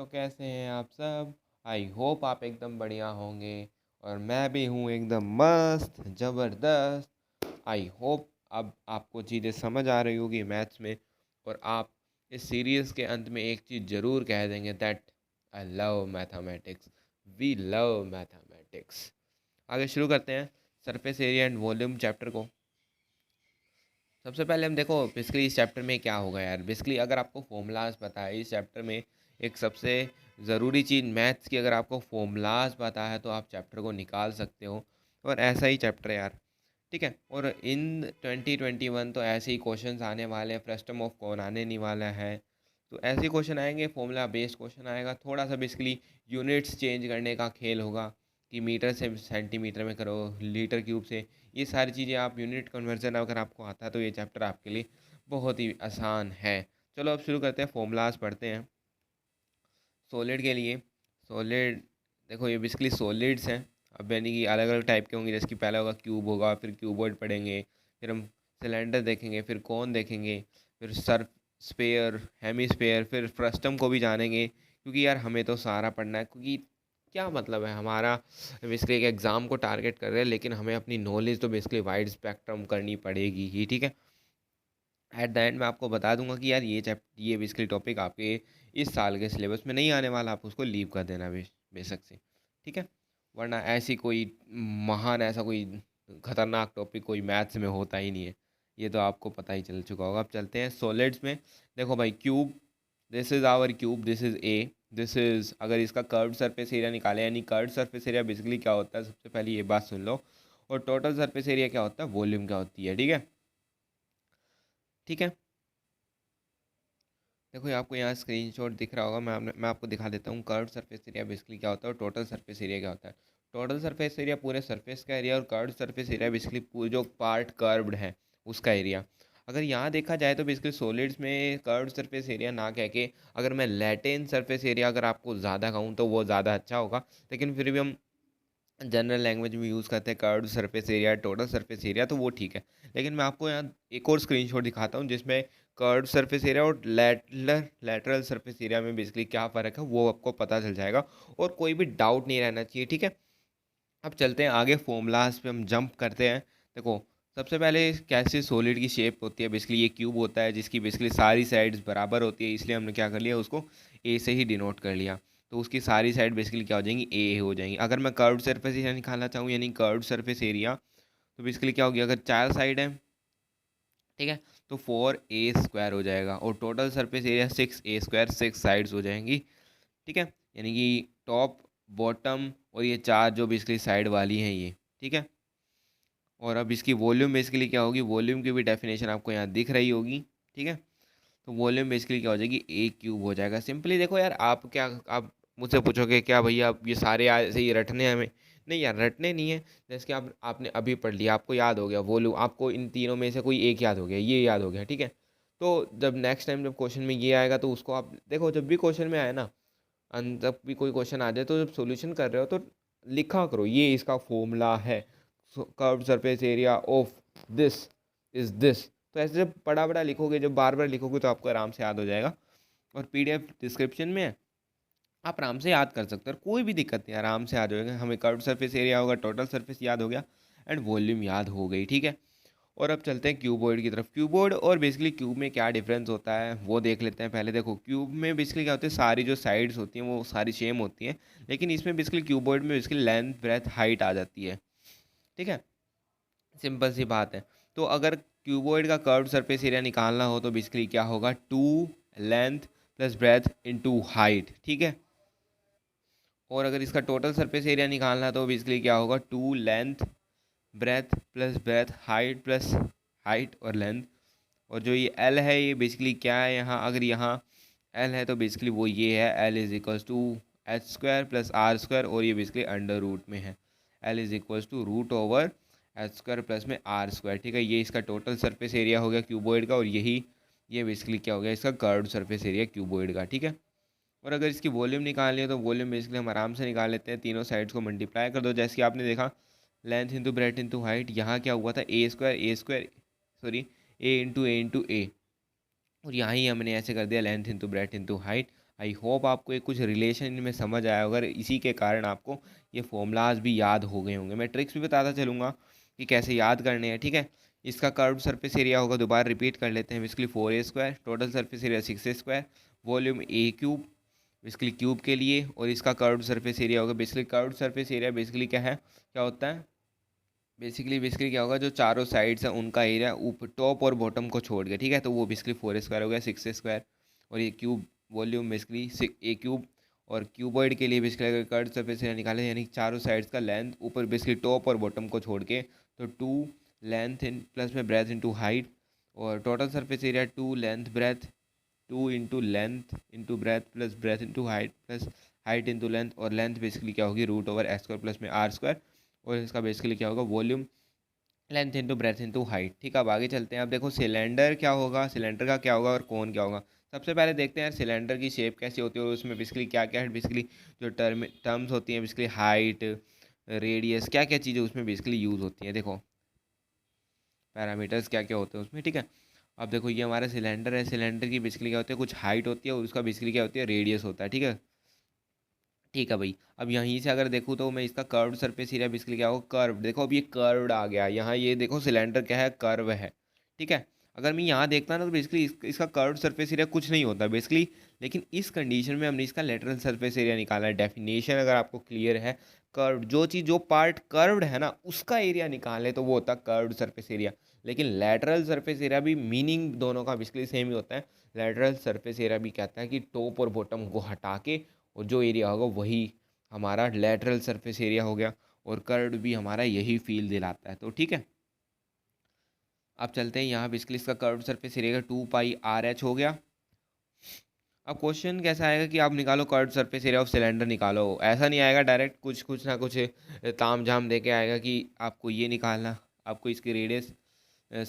कैसे हैं आप सब। आई होप आप एकदम बढ़िया होंगे और मैं भी हूँ एकदम मस्त ज़बरदस्त। आई होप अब आपको चीज़ें समझ आ रही होगी मैथ्स में, और आप इस सीरीज़ के अंत में एक चीज़ ज़रूर कह देंगे, that I love mathematics, we love mathematics. आगे शुरू करते हैं surface area and volume chapter को। सबसे पहले हम देखो बेसिकली इस चैप्टर में क्या होगा यार। बेसिकली अगर आपको फॉर्मूलाज पता है इस चैप्टर में, एक सबसे ज़रूरी चीज़ मैथ्स की, अगर आपको फॉर्मूलाज पता है तो आप चैप्टर को निकाल सकते हो। और ऐसा ही चैप्टर है यार, ठीक है। और इन 2021 तो ऐसे ही क्वेश्चंस आने वाले हैं, फ्रस्टम ऑफ कौन आने नहीं वाला है। तो ऐसे ही क्वेश्चन आएंगे, फॉर्मूला बेस्ड क्वेश्चन आएगा, थोड़ा सा बेसिकली यूनिट्स चेंज करने का खेल होगा कि मीटर से सेंटीमीटर में करो, लीटर क्यूब से, ये सारी चीज़ें आप यूनिट कन्वर्जन अगर आपको आता है तो ये चैप्टर आपके लिए बहुत ही आसान है। चलो अब शुरू करते हैं, फॉर्मूलाज पढ़ते हैं सॉलिड के लिए। सॉलिड देखो ये बेसिकली सॉलिड्स हैं, अब यानी कि अलग अलग टाइप के होंगे, जैसे कि पहला होगा क्यूब होगा, फिर क्यूबॉइड पढ़ेंगे, फिर हम सिलेंडर देखेंगे, फिर कौन देखेंगे, फिर सर्फ स्पेयर, हेमी स्पेयर, फिर फ्रस्टम को भी जानेंगे, क्योंकि यार हमें तो सारा पढ़ना है। क्योंकि क्या मतलब है हमारा, बेसिकली एक एग्ज़ाम को टारगेट कर रहे हैं, लेकिन हमें अपनी नॉलेज तो बेसिकली वाइड स्पेक्ट्रम करनी पड़ेगी ही, ठीक है। एट द एंड मैं आपको बता दूंगा कि यार ये बेसिकली टॉपिक आपके इस साल के सिलेबस में नहीं आने वाला, आप उसको लीव कर देना बेशक से, ठीक है। वरना ऐसी कोई महान, ऐसा कोई खतरनाक टॉपिक कोई मैथ्स में होता ही नहीं है, ये तो आपको पता ही चल चुका होगा। अब चलते हैं सॉलिड्स में। देखो भाई cube, this is our cube, this is a, this is, अगर इसका कर्व्ड सरफेस एरिया निकाले, यानी कर्व्ड सरफेस एरिया बेसिकली क्या होता है, सबसे पहले ये बात सुन लो। और टोटल सरफेस एरिया क्या होता है, वॉल्यूम क्या होती है, ठीक है। ठीक है, देखो ये आपको यहाँ स्क्रीनशॉट दिख रहा होगा, मैं आपको दिखा देता हूँ। कर्व्ड सरफेस एरिया बेसिकली क्या होता है और टोटल सरफेस एरिया क्या होता है। टोटल सरफेस एरिया पूरे सरफेस का एरिया, और कर्व्ड सरफेस एरिया बेसिकली पूरे जो पार्ट कर्व्ड है उसका एरिया। अगर यहाँ देखा जाए तो बेसिकली सॉलिड्स में कर्व्ड सरफेस एरिया ना कह के, अगर मैं लैटिन सरफेस एरिया अगर आपको ज़्यादा कहूँ तो वो ज़्यादा अच्छा होगा, लेकिन फिर भी हम जनरल लैंग्वेज में यूज़ करते हैं curved surface area, total surface area, तो वो ठीक है। लेकिन मैं आपको यहाँ एक और स्क्रीनशॉट दिखाता हूँ जिसमें कर्व्ड सरफेस एरिया और लैटरल सरफेस एरिया में बेसिकली क्या फ़र्क है वो आपको पता चल जाएगा, और कोई भी डाउट नहीं रहना चाहिए, ठीक है। अब चलते हैं आगे, फॉर्मूलाज पे हम जंप करते हैं। देखो सबसे पहले कैसे सॉलिड की शेप होती है, बेसिकली ये क्यूब होता है जिसकी बेसिकली सारी साइड्स बराबर होती है, इसलिए हमने क्या कर लिया, उसको ए से ही डिनोट कर लिया। तो उसकी सारी साइड बेसिकली क्या हो जाएंगी, ए हो जाएंगी। अगर मैं कर्व्ड सरफेस एरिया निकालना चाहूँ, यानी कर्व्ड सरफेस एरिया, तो बेसिकली क्या होगी, अगर चार साइड है, ठीक है, तो 4a² हो जाएगा, और total surface area 6a², 6 sides हो जाएंगी, ठीक है। यानी कि टॉप, बॉटम और ये चार जो बेसिकली साइड वाली हैं ये, ठीक है। और अब इसकी वॉल्यूम बेसिकली क्या होगी, वॉल्यूम की भी डेफिनेशन आपको यहाँ दिख रही होगी, ठीक है। तो वॉल्यूम बेसिकली क्या हो जाएगी, ए क्यूब हो जाएगा। सिंपली देखो यार, आप मुझसे पूछोगे क्या भैया अब ये सारे ऐसे ही रटने हैं हमें, नहीं यार रटने नहीं है। जैसे कि आपने अभी पढ़ लिया, आपको याद हो गया वॉल्यूम, आपको इन तीनों में से कोई एक याद हो गया, ये याद हो गया, ठीक है। तो जब नेक्स्ट टाइम जब क्वेश्चन में ये आएगा तो उसको आप देखो, जब भी क्वेश्चन में आए ना, जब भी कोई क्वेश्चन आ जाए तो जब सॉल्यूशन कर रहे हो तो लिखा करो ये इसका फॉर्मूला है, curved surface area of this is this. तो ऐसे जब बड़ा बड़ा लिखोगे, जब बार बार लिखोगे तो आपको आराम से याद हो जाएगा। और पीडीएफ डिस्क्रिप्शन में है, आप आराम से याद कर सकते हो, कोई भी दिक्कत नहीं, आराम से याद हो जाएगा। हमें कर्व्ड सरफेस एरिया होगा, टोटल सरफेस याद हो गया, एंड वॉल्यूम याद हो गई, ठीक है। और अब चलते हैं क्यूबॉइड की तरफ। क्यूबॉइड और बेसिकली क्यूब में क्या डिफरेंस होता है वो देख लेते हैं पहले। देखो क्यूब में बेसिकली क्या होता है, सारी जो साइड्स होती हैं वो सारी सेम होती हैं, लेकिन इसमें बेसिकली क्यूबॉइड में बेसिकली लेंथ, ब्रेथ, हाइट आ जाती है, ठीक है। सिंपल सी बात है। तो अगर क्यूबॉइड का कर्व्ड सरफेस एरिया निकालना हो तो बेसिकली क्या होगा, 2 length plus breadth into height, ठीक है। और अगर इसका टोटल सरफेस एरिया निकालना है तो बेसिकली क्या होगा, 2 length breadth plus breadth height plus height और लेंथ। और जो ये एल है ये बेसिकली क्या है, यहाँ अगर यहाँ एल है तो बेसिकली वो ये है, L is equals to h² plus r², और ये बेसिकली अंडर रूट में है, L is equals to root over h² plus में r², ठीक है। ये इसका टोटल सरफेस एरिया हो गया क्यूबॉइड का, और ये बेसिकली क्या हो गया, इसका कर्व्ड सरफेस एरिया क्यूबॉइड का, ठीक है। और अगर इसकी वॉल्यूम निकालनी है तो वॉल्यूम बेसिकली हम आराम से निकाल लेते हैं, तीनों साइड्स को मल्टीप्लाई कर दो, जैसे कि आपने देखा length into breadth into height, यहाँ क्या हुआ था, ए स्क्वायर सॉरी ए इंटू ए, और यहाँ ही हमने ऐसे कर दिया length into breadth into height. I hope आपको ये कुछ रिलेशन में समझ आया होगा, इसी के कारण आपको ये फॉर्मूलाज भी याद हो गए होंगे। मैं ट्रिक्स भी बताता चलूँगा कि कैसे याद करने हैं, ठीक है। इसका कर्व सरफेस एरिया होगा, दोबारा रिपीट कर लेते हैं, basically 4a², total surface area 6a², volume a³ basically cube के लिए, और इसका कर्व सरफेस एरिया होगा, basically curve surface area basically क्या है, क्या होता है, बेसिकली क्या होगा, जो चारों साइड्स हैं उनका एरिया ऊपर टॉप और बॉटम को छोड़ के, ठीक है। तो वो बेसिकली 4a² हो गया, 6a², और ये क्यूब वॉल्यूम बेसिकली a³ और क्यूबॉइड के लिए बेसिकली अगर कर्व सरफेस एरिया निकाले यानी चारों साइड्स का लेंथ ऊपर बेसिकली टॉप और बॉटम को छोड़ के, तो 2 लेंथ इन प्लस में ब्रेथ इंटू हाइट, और total surface area 2 length breadth 2 into length into breadth plus breadth into height plus height into length, और लेंथ बेसिकली क्या होगी √s² प्लस में r², और इसका बेसिकली क्या होगा volume length into breadth into height. ठीक है, अब आगे चलते हैं। अब देखो सिलेंडर क्या होगा, सिलेंडर का क्या होगा और कौन क्या होगा। सबसे पहले देखते हैं यार सिलेंडर की शेप कैसी होती है और उसमें बेसिकली क्या क्या है, बेसिकली जो टर्म्स होती हैं बेसिकली हाइट रेडियस क्या क्या चीज़ें उसमें बेसिकली यूज़ होती हैं। देखो पैरामीटर्स क्या क्या होते हैं उसमें, ठीक है। अब देखो ये हमारा सिलेंडर है, सिलेंडर की बेसिकली क्या होती है, कुछ हाइट होती है और उसका बेसिकली क्या होती है रेडियस होता है, ठीक है। ठीक है भाई, अब यहीं से अगर देखूँ तो मैं इसका कर्व सरफेस एरिया बेसिकली क्या होगा कर्व, देखो अब ये कर्व्ड आ गया यहाँ, ये देखो सिलेंडर क्या है कर्व है, ठीक है। अगर मैं यहाँ देखता ना तो बेसिकली इसका कर्व सरफेस एरिया कुछ नहीं होता बेसिकली, लेकिन इस कंडीशन में हमने इसका लेटरल सरफेस एरिया निकाला है। डेफिनेशन अगर आपको क्लियर है, कर्व जो चीज़ जो पार्ट कर्व्ड है ना उसका एरिया निकाले तो वो होता है कर्व्ड सरफेस एरिया। लेकिन लेटरल सरफेस एरिया भी मीनिंग दोनों का बेसिकली सेम ही होता है। लेटरल सरफेस एरिया भी कहता है कि टॉप और बॉटम को हटा के और जो एरिया होगा वही हमारा लेटरल सरफेस एरिया हो गया, और कर्व भी हमारा यही फील दिलाता है। तो ठीक है, अब चलते हैं यहाँ बेसिकली इसका कर्व सरफेस एरिया का 2πr(h) हो गया। अब क्वेश्चन कैसा आएगा कि आप निकालो curve surface area of cylinder निकालो, ऐसा नहीं आएगा डायरेक्ट, कुछ कुछ ना कुछ ताम झाम दे के आएगा कि आपको ये निकालना, आपको इसकी रेडियस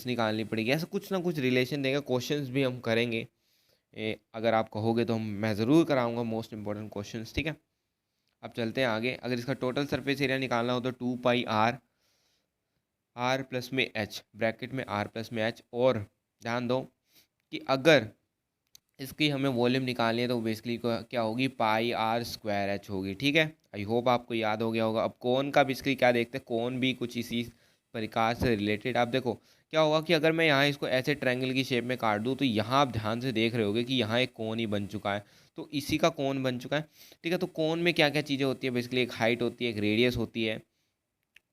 निकालनी पड़ेगी, ऐसा कुछ ना कुछ रिलेशन देगा। क्वेश्चंस भी हम करेंगे, अगर आप कहोगे तो मैं ज़रूर कराऊंगा मोस्ट इंपॉर्टेंट क्वेश्चंस, ठीक है। अब चलते हैं आगे। अगर इसका टोटल सरफेस एरिया निकालना हो तो 2πr r प्लस में h ब्रैकेट में r प्लस में h, और ध्यान दो कि अगर इसकी हमें वॉल्यूम निकालनी है तो बेसिकली क्या होगी πr² h होगी, ठीक है। आई होप आपको याद हो गया होगा। अब कौन का बेसिकली क्या देखते हैं, कौन भी कुछ इसी प्रकार से रिलेटेड। आप देखो क्या होगा कि अगर मैं यहाँ इसको ऐसे ट्रायंगल की शेप में काट दूँ तो यहाँ आप ध्यान से देख रहे होगे कि यहाँ एक कोन ही बन चुका है, तो इसी का कोन बन चुका है, ठीक है। तो कोन में क्या क्या चीज़ें होती है, बेसिकली एक हाइट होती है, एक रेडियस होती है,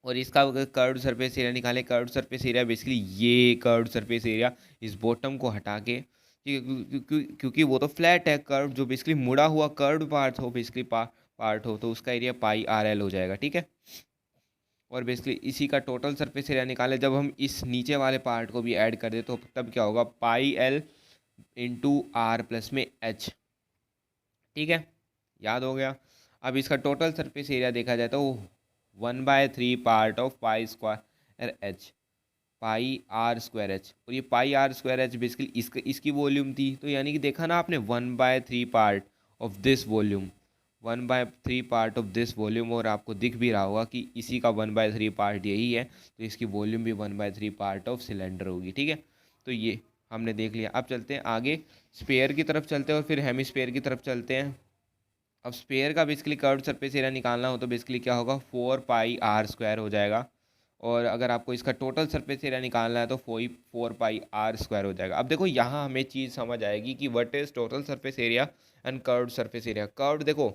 और इसका अगर कर्व्ड सरफेस एरिया निकाले, कर्व्ड सरफेस एरिया बेसिकली ये कर्व्ड सरफेस एरिया इस बॉटम को हटा के, ठीक है, क्योंकि वो तो फ्लैट है, कर्व जो बेसिकली मुड़ा हुआ कर्व्ड पार्ट हो बेसिकली पार्ट हो तो उसका एरिया πr(l) हो जाएगा, ठीक है। और बेसिकली इसी का टोटल सरफेस एरिया निकाले, जब हम इस नीचे वाले पार्ट को भी ऐड कर दे तो तब क्या होगा πl इंटू r प्लस में h, ठीक है, याद हो गया। अब इसका टोटल सरफेस एरिया देखा जाए तो 1/3 पार्ट ऑफ π²h πr²h, और ये πr²h बेसिकली इसकी वॉल्यूम थी, तो यानी कि देखा ना आपने 1/3 part of this volume, 1/3 part of this volume, और आपको दिख भी रहा होगा कि इसी का 1/3 पार्ट यही है, तो इसकी वॉल्यूम भी 1/3 पार्ट ऑफ सिलेंडर होगी, ठीक है। तो ये हमने देख लिया। अब चलते हैं आगे, स्पेयर की तरफ चलते हैं और फिर हेमिस्फेयर की तरफ चलते हैं। अब स्पेयर का बेसिकली कर्व सरफेस एरिया निकालना हो तो बेसिकली क्या होगा 4πr² हो जाएगा, और अगर आपको इसका टोटल सरफेस एरिया निकालना है तो 4πr² हो जाएगा। अब देखो यहाँ हमें चीज़ समझ आएगी कि what is total surface area and curved surface area. Curved देखो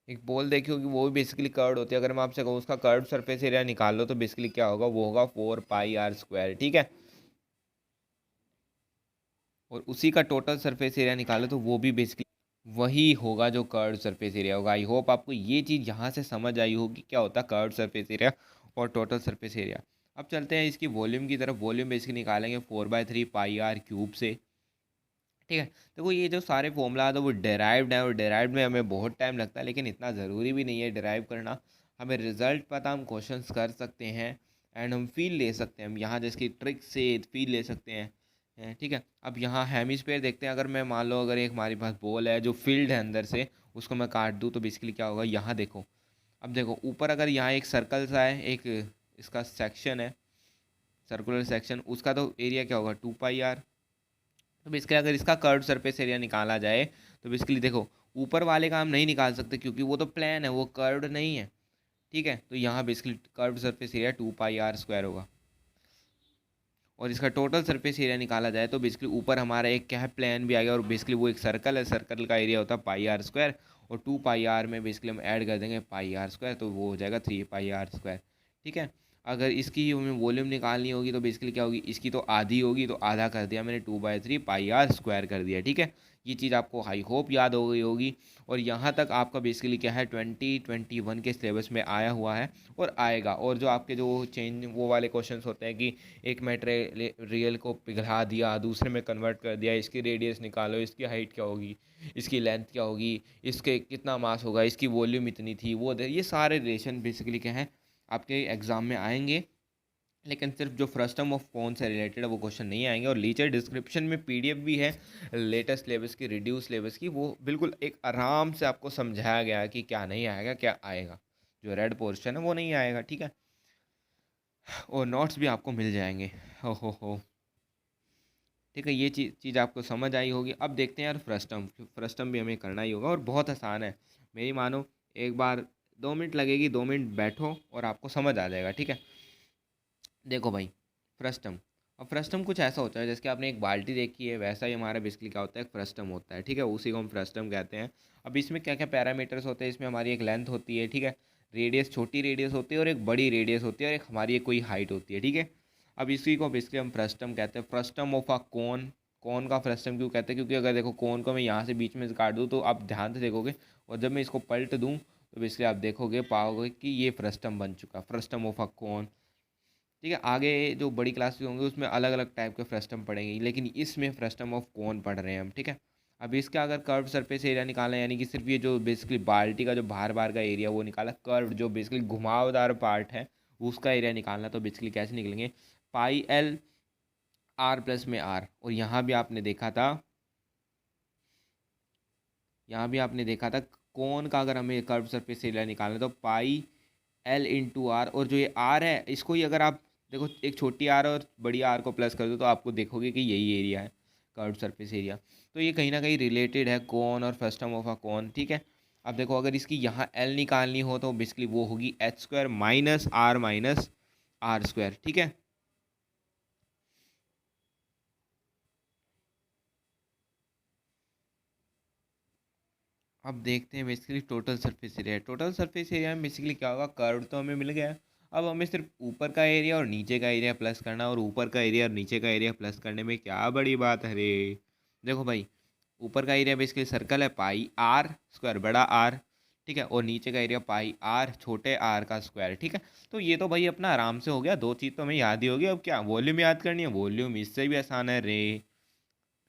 एक बॉल देखी होगी वो भी बेसिकली कर्व्ड होती है, अगर मैं आपसे कहूँ उसका कर्व्ड सरफेस एरिया निकाल लो तो बेसिकली क्या होगा वो होगा 4πr², ठीक है। और उसी का टोटल सरफेस एरिया निकालो तो वो भी बेसिकली वही होगा जो कर्व सरफेस एरिया होगा। आई होप आपको ये चीज़ यहाँ से समझ आई होगी क्या होता है कर्व सरफेस एरिया और टोटल सरफेस एरिया। अब चलते हैं इसकी वॉल्यूम की तरफ। वॉल्यूम बेसिकली निकालेंगे 4/3 πr³ से, ठीक है। देखो ये जो सारे फॉर्मूला है वो डेराइव्ड है, और डेराइव्ड में हमें बहुत टाइम लगता है, लेकिन इतना ज़रूरी भी नहीं है डेराइव करना। हमें रिजल्ट पता, हम क्वेश्चंस कर सकते हैं एंड हम फील ले सकते हैं, हम यहाँ जिसकी ट्रिक से फील ले सकते हैं, ठीक है। अब यहाँ हेमिस्फीयर देखते हैं। अगर मैं मान लो अगर एक हमारे पास बॉल है जो फील्ड है अंदर से, उसको मैं काट दूँ तो बेसिकली क्या होगा यहाँ देखो। अब देखो ऊपर अगर यहाँ एक सर्कल सा है, एक इसका सेक्शन है सर्कुलर सेक्शन, उसका तो एरिया क्या होगा 2πr, तो बेसिकली अगर इसका कर्व्ड सरफेस एरिया निकाला जाए तो बेसिकली देखो ऊपर वाले का हम नहीं निकाल सकते क्योंकि वो तो प्लेन है, वो कर्व्ड नहीं है, ठीक है। तो यहाँ basically curved surface area 2πr² होगा। और इसका टोटल सरफेस एरिया निकाला जाए तो बेसिकली ऊपर हमारा एक क्या है, प्लेन भी आ गया, और बेसिकली वो एक सर्कल है, सर्कल का एरिया होता है πr², और 2πr में बेसिकली हम ऐड कर देंगे πr², तो वो हो जाएगा 3πr², ठीक है। अगर इसकी हमें वॉल्यूम निकालनी होगी तो बेसिकली क्या होगी, इसकी तो आधी होगी, तो आधा कर दिया मैंने 2/3πr² कर दिया, ठीक है। ये चीज़ आपको आई होप याद हो गई होगी। और यहाँ तक आपका बेसिकली क्या है 2021 के सिलेबस में आया हुआ है और आएगा। और जो आपके जो चेंज वो वाले क्वेश्चंस होते हैं कि एक मटेरियल को पिघला दिया, दूसरे में कन्वर्ट कर दिया, इसकी रेडियस निकालो, इसकी हाइट क्या होगी, इसकी लेंथ क्या होगी, इसके कितना मास होगा, इसकी वॉल्यूम इतनी थी, ये सारे रिलेशन बेसिकली क्या है आपके एग्ज़ाम में आएंगे। लेकिन सिर्फ जो फ्रस्टम ऑफ कौन से रिलेटेड है वो क्वेश्चन नहीं आएंगे। और नीचे डिस्क्रिप्शन में पीडीएफ भी है लेटेस्ट सिलेबस की, रिड्यूस सिलेबस की, वो बिल्कुल एक आराम से आपको समझाया गया है कि क्या नहीं आएगा क्या आएगा। जो रेड पोर्शन है वो नहीं आएगा, ठीक है। और नोट्स भी आपको मिल जाएंगे। हो ठीक है, ये चीज़ आपको समझ आई होगी। अब देखते हैं यार फ्रस्टम, फ्रस्टम भी हमें करना ही होगा और बहुत आसान है, मेरी मानो। एक बार 2 मिनट लगेगी, 2 मिनट बैठो और आपको समझ आ जाएगा, ठीक है। देखो भाई, फ्रस्टम, अब फ्रस्टम कुछ ऐसा होता है जैसे कि आपने एक बाल्टी देखी है, वैसा ही हमारा बेसिकली क्या होता है, फ्रस्टम होता है, ठीक है। उसी को हम फ्रस्टम कहते हैं। अब इसमें क्या क्या पैरामीटर्स होते हैं, इसमें हमारी एक लेंथ होती है, ठीक है, रेडियस, छोटी रेडियस होती है और एक बड़ी रेडियस होती है, और एक हमारी एक कोई हाइट होती है, ठीक है। अब इसी को बेसिकली हम फ्रस्टम कहते हैं, फ्रस्टम ऑफ अ कोन। कोन का फ्रस्टम क्यों कहते हैं, क्योंकि अगर देखो कोन को मैं यहाँ से बीच में से काट दूँ तो आप ध्यान से देखोगे, और जब मैं इसको पलट दूँ तो बेसिकली आप देखोगे, पाओगे कि ये फ्रस्टम बन चुका, फ्रस्टम ऑफ अ कोन, ठीक है। आगे जो बड़ी क्लासेस होंगे उसमें अलग अलग टाइप के फ्रस्टम पढ़ेंगे, लेकिन इसमें फ्रस्टम ऑफ कोन पढ़ रहे हैं हम, ठीक है। अब इसका अगर कर्व सरफेस एरिया निकालना है, यानी कि सिर्फ ये जो बेसिकली बाल्टी का जो बाहर बाहर का एरिया वो निकाला, कर्व जो बेसिकली घुमावदार पार्ट है उसका एरिया निकालना, तो बेसिकली कैसे निकलेंगे, πl r+r। और यहाँ भी आपने देखा था कोन का अगर हमें कर्व सरफेस एरिया निकालना है तो πl×r, और जो ये r है इसको ही अगर आप देखो, एक छोटी r और बड़ी r को प्लस कर दो तो आपको देखोगे कि यही एरिया है कर्व सरफेस एरिया। तो ये कहीं ना कहीं रिलेटेड है कोन और फ्रस्टम ऑफ अ कोन, ठीक है। अब देखो अगर इसकी यहाँ l निकालनी हो तो बेसिकली वो होगी h² माइनस r², ठीक है। अब देखते हैं basically total surface area. Total surface area में बेसिकली क्या होगा, कर्व तो हमें मिल गया, अब हमें सिर्फ ऊपर का एरिया और नीचे का एरिया प्लस करना, और ऊपर का एरिया और नीचे का एरिया प्लस करने में क्या बड़ी बात है रे। देखो भाई, ऊपर का एरिया बेसिकली सर्कल है πr², बड़ा आर, ठीक है, और नीचे का एरिया πr, छोटे आर का स्क्वायर, ठीक है। तो ये तो भाई अपना आराम से हो गया, दो चीज़ तो हमें याद ही होगी। अब क्या वॉल्यूम याद करनी है, वॉल्यूम इससे भी आसान है रे।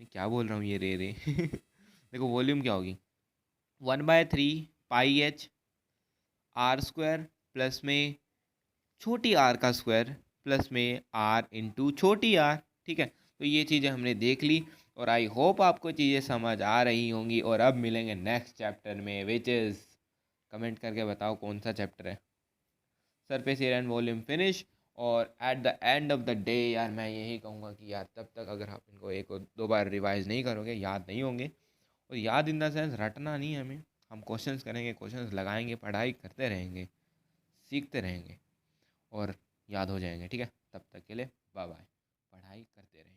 मैं क्या बोल रहा हूँ ये रे देखो वॉल्यूम क्या होगी, 1/3 πh r² प्लस में छोटी आर का स्क्वायर प्लस में आर इंटू छोटी आर, ठीक है। तो ये चीज़ें हमने देख ली और आई होप आपको चीज़ें समझ आ रही होंगी। और अब मिलेंगे नेक्स्ट चैप्टर में, विच इज़, कमेंट करके बताओ कौन सा चैप्टर है। Surface area and volume finish. और at the end of the day यार मैं यही कहूँगा कि यार तब तक अगर आप इनको एक और दो बार रिवाइज नहीं करोगे याद नहीं होंगे। और याद इन द सेंस रटना नहीं है हमें, हम क्वेश्चंस करेंगे, क्वेश्चंस लगाएंगे, पढ़ाई करते रहेंगे, सीखते रहेंगे और याद हो जाएंगे, ठीक है। तब तक के लिए बाय बाय, पढ़ाई करते रहें।